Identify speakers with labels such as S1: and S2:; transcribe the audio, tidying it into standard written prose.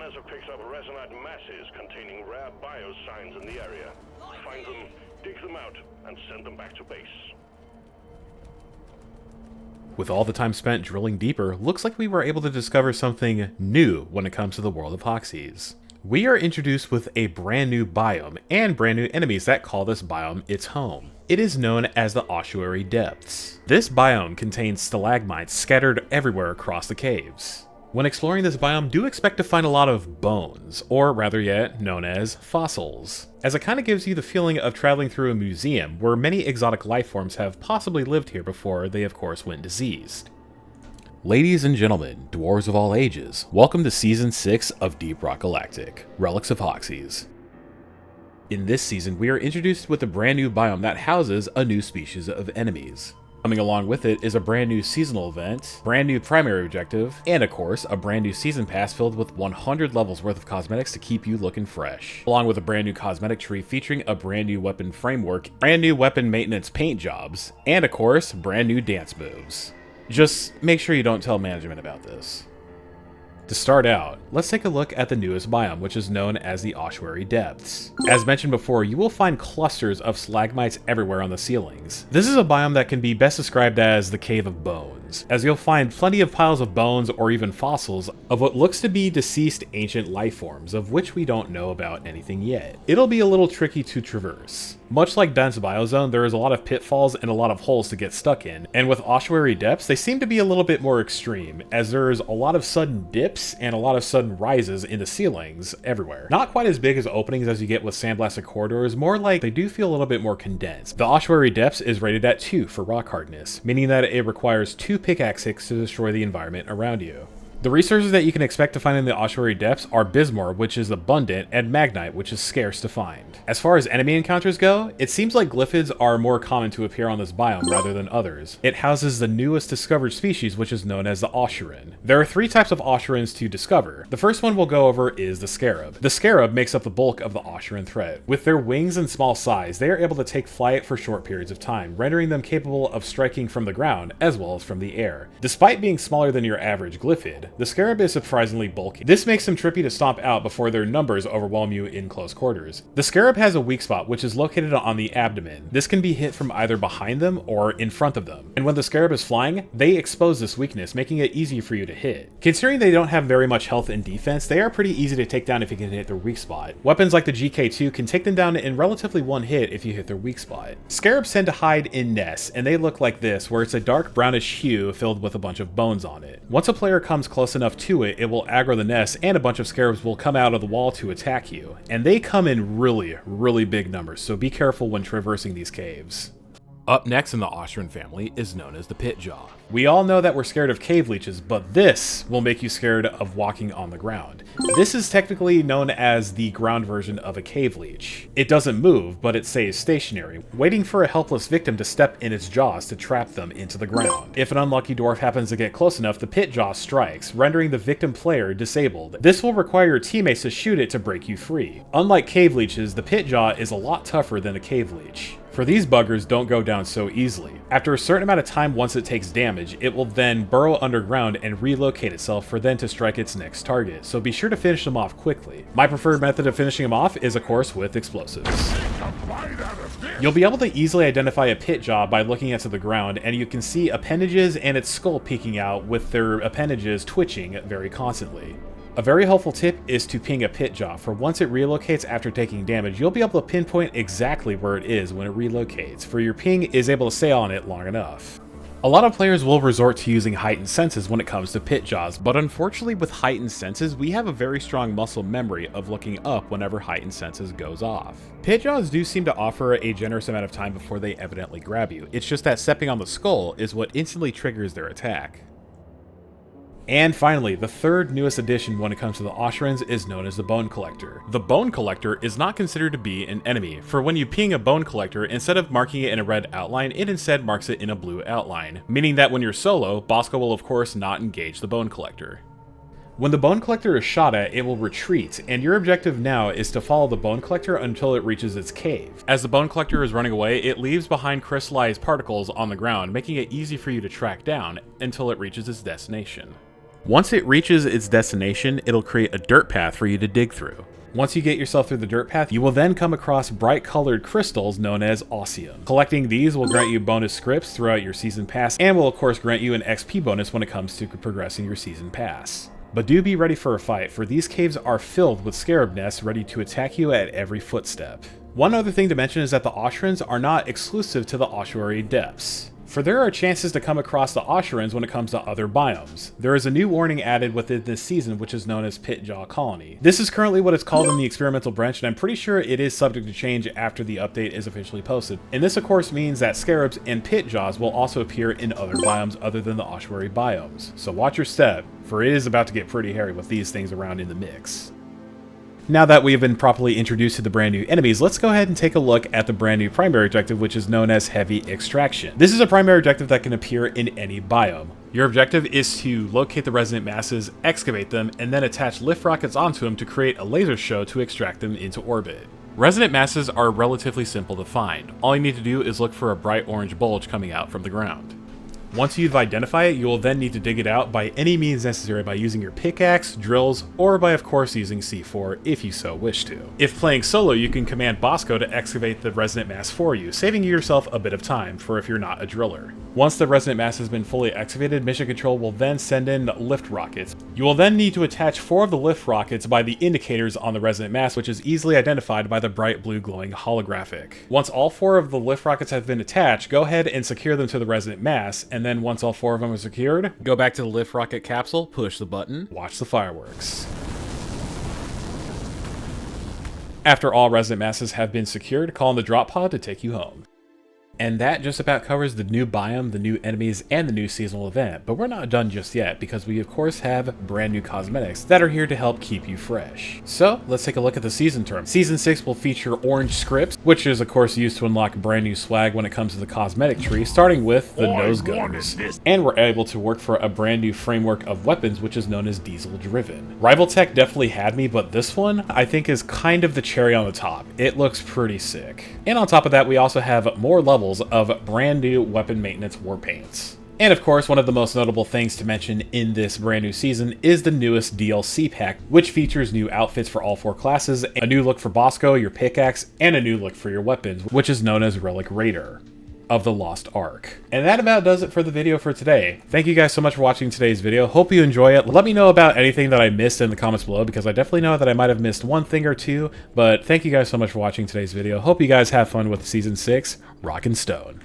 S1: Scanners have picked up resonant masses containing rare biosigns in the area. Find them, dig them out, and send them back to base.
S2: With all the time spent drilling deeper, looks like we were able to discover something new when it comes to the world of Hoxies. We are introduced with a brand new biome and brand new enemies that call this biome its home. It is known as the Ossuary Depths. This biome contains stalagmites scattered everywhere across the caves. When exploring this biome, do expect to find a lot of bones, or rather yet, known as fossils, as it kind of gives you the feeling of traveling through a museum where many exotic life forms have possibly lived here before they of course went diseased. Ladies and gentlemen, dwarves of all ages, welcome to Season 6 of Deep Rock Galactic, Relics of Hoxies. In this season, we are introduced with a brand new biome that houses a new species of enemies. Coming along with it is a brand new seasonal event, brand new primary objective, and of course, a brand new season pass filled with 100 levels worth of cosmetics to keep you looking fresh. Along with a brand new cosmetic tree featuring a brand new weapon framework, brand new weapon maintenance paint jobs, and of course, brand new dance moves. Just make sure you don't tell management about this. To start out, let's take a look at the newest biome, which is known as the Ossuary Depths. As mentioned before, you will find clusters of stalagmites everywhere on the ceilings. This is a biome that can be best described as the Cave of Bones, as you'll find plenty of piles of bones or even fossils of what looks to be deceased ancient life forms, of which we don't know about anything yet. It'll be a little tricky to traverse. Much like Dense Biozone, there is a lot of pitfalls and a lot of holes to get stuck in, and with Ossuary Depths, they seem to be a little bit more extreme, as there's a lot of sudden dips and a lot of sudden rises in the ceilings everywhere. Not quite as big as openings as you get with sandblasted corridors, more like they do feel a little bit more condensed. The Ossuary Depths is rated at 2 for rock hardness, meaning that it requires 2 pickaxe hits to destroy the environment around you. The resources that you can expect to find in the Ossuary Depths are Bismore, which is abundant, and Magnite, which is scarce to find. As far as enemy encounters go, it seems like glyphids are more common to appear on this biome rather than others. It houses the newest discovered species, which is known as the Ossuran. There are 3 types of Osurans to discover. The first one we'll go over is the Scarab. The Scarab makes up the bulk of the Osuran threat. With their wings and small size, they are able to take flight for short periods of time, rendering them capable of striking from the ground as well as from the air. Despite being smaller than your average glyphid, the Scarab is surprisingly bulky. This makes them trippy to stomp out before their numbers overwhelm you in close quarters. The Scarab has a weak spot, which is located on the abdomen. This can be hit from either behind them or in front of them. And when the Scarab is flying, they expose this weakness, making it easy for you to hit. Considering they don't have very much health and defense, they are pretty easy to take down if you can hit their weak spot. Weapons like the GK2 can take them down in relatively one hit if you hit their weak spot. Scarabs tend to hide in nests, and they look like this, where it's a dark brownish hue filled with a bunch of bones on it. Once a player comes close enough to it, it will aggro the nest, and a bunch of scarabs will come out of the wall to attack you. And they come in really big numbers, so be careful when traversing these caves. Up next in the Ossuran family is known as the Pitjaw. We all know that we're scared of cave leeches, but this will make you scared of walking on the ground. This is technically known as the ground version of a cave leech. It doesn't move, but it stays stationary, waiting for a helpless victim to step in its jaws to trap them into the ground. If an unlucky dwarf happens to get close enough, the Pitjaw strikes, rendering the victim player disabled. This will require your teammates to shoot it to break you free. Unlike cave leeches, the Pitjaw is a lot tougher than a cave leech. For these buggers don't go down so easily. After a certain amount of time, once it takes damage, it will then burrow underground and relocate itself for then to strike its next target, so be sure to finish them off quickly. My preferred method of finishing them off is of course with explosives. You'll be able to easily identify a Pitjaw by looking into the ground, and you can see appendages and its skull peeking out with their appendages twitching very constantly. A very helpful tip is to ping a Pitjaw, for once it relocates after taking damage, you'll be able to pinpoint exactly where it is when it relocates, for your ping is able to stay on it long enough. A lot of players will resort to using heightened senses when it comes to Pitjaws, but unfortunately with heightened senses, we have a very strong muscle memory of looking up whenever heightened senses goes off. Pitjaws do seem to offer a generous amount of time before they evidently grab you, it's just that stepping on the skull is what instantly triggers their attack. And finally, the third newest addition when it comes to the Osurans is known as the Bone Collector. The Bone Collector is not considered to be an enemy, for when you ping a Bone Collector, instead of marking it in a red outline, it instead marks it in a blue outline, meaning that when you're solo, Bosco will of course not engage the Bone Collector. When the Bone Collector is shot at, it will retreat, and your objective now is to follow the Bone Collector until it reaches its cave. As the Bone Collector is running away, it leaves behind crystallized particles on the ground, making it easy for you to track down until it reaches its destination. Once it reaches its destination, it'll create a dirt path for you to dig through. Once you get yourself through the dirt path, you will then come across bright colored crystals known as osseum. Collecting these will grant you bonus scripts throughout your season pass, and will of course grant you an XP bonus when it comes to progressing your season pass. But do be ready for a fight, for these caves are filled with scarab nests ready to attack you at every footstep. One other thing to mention is that the ossurans are not exclusive to the ossuary depths, for there are chances to come across the ossurans when it comes to other biomes. There is a new warning added within this season, which is known as Pitjaw Colony. This is currently what it's called in the experimental branch, and I'm pretty sure it is subject to change after the update is officially posted. And this of course means that scarabs and pitjaws will also appear in other biomes other than the ossuary biomes. So watch your step, for it is about to get pretty hairy with these things around in the mix. Now that we have been properly introduced to the brand new enemies, let's go ahead and take a look at the brand new primary objective, which is known as Heavy Extraction. This is a primary objective that can appear in any biome. Your objective is to locate the resonant masses, excavate them, and then attach lift rockets onto them to create a laser show to extract them into orbit. Resonant masses are relatively simple to find. All you need to do is look for a bright orange bulge coming out from the ground. Once you've identified it, you will then need to dig it out by any means necessary by using your pickaxe, drills, or by of course using C4 if you so wish to. If playing solo, you can command Bosco to excavate the resonant mass for you, saving yourself a bit of time for if you're not a driller. Once the resonant mass has been fully excavated, Mission Control will then send in lift rockets. You will then need to attach 4 of the lift rockets by the indicators on the resonant mass, which is easily identified by the bright blue glowing holographic. Once all 4 of the lift rockets have been attached, go ahead and secure them to the resonant mass, and then once all 4 of them are secured, go back to the lift rocket capsule, push the button, watch the fireworks. After all resonant masses have been secured, call on the drop pod to take you home. And that just about covers the new biome, the new enemies, and the new seasonal event. But we're not done just yet, because we of course have brand new cosmetics that are here to help keep you fresh. So let's take a look at the season term. Season 6 will feature orange scripts, which is of course used to unlock brand new swag when it comes to the cosmetic tree, starting with the nose guns. And we're able to work for a brand new framework of weapons, which is known as diesel driven. Rival Tech definitely had me, but this one I think is kind of the cherry on the top. It looks pretty sick. And on top of that, we also have more levels of brand new weapon maintenance war paints. And of course, one of the most notable things to mention in this brand new season is the newest DLC pack, which features new outfits for all 4 classes, a new look for Bosco, your pickaxe, and a new look for your weapons, which is known as Relic Raider of the Lost Ark. And that about does it for the video for today. Thank you guys so much for watching today's video. Hope you enjoy it. Let me know about anything that I missed in the comments below, because I definitely know that I might have missed one thing or two, but thank you guys so much for watching today's video. Hope you guys have fun with Season 6. Rock and Stone.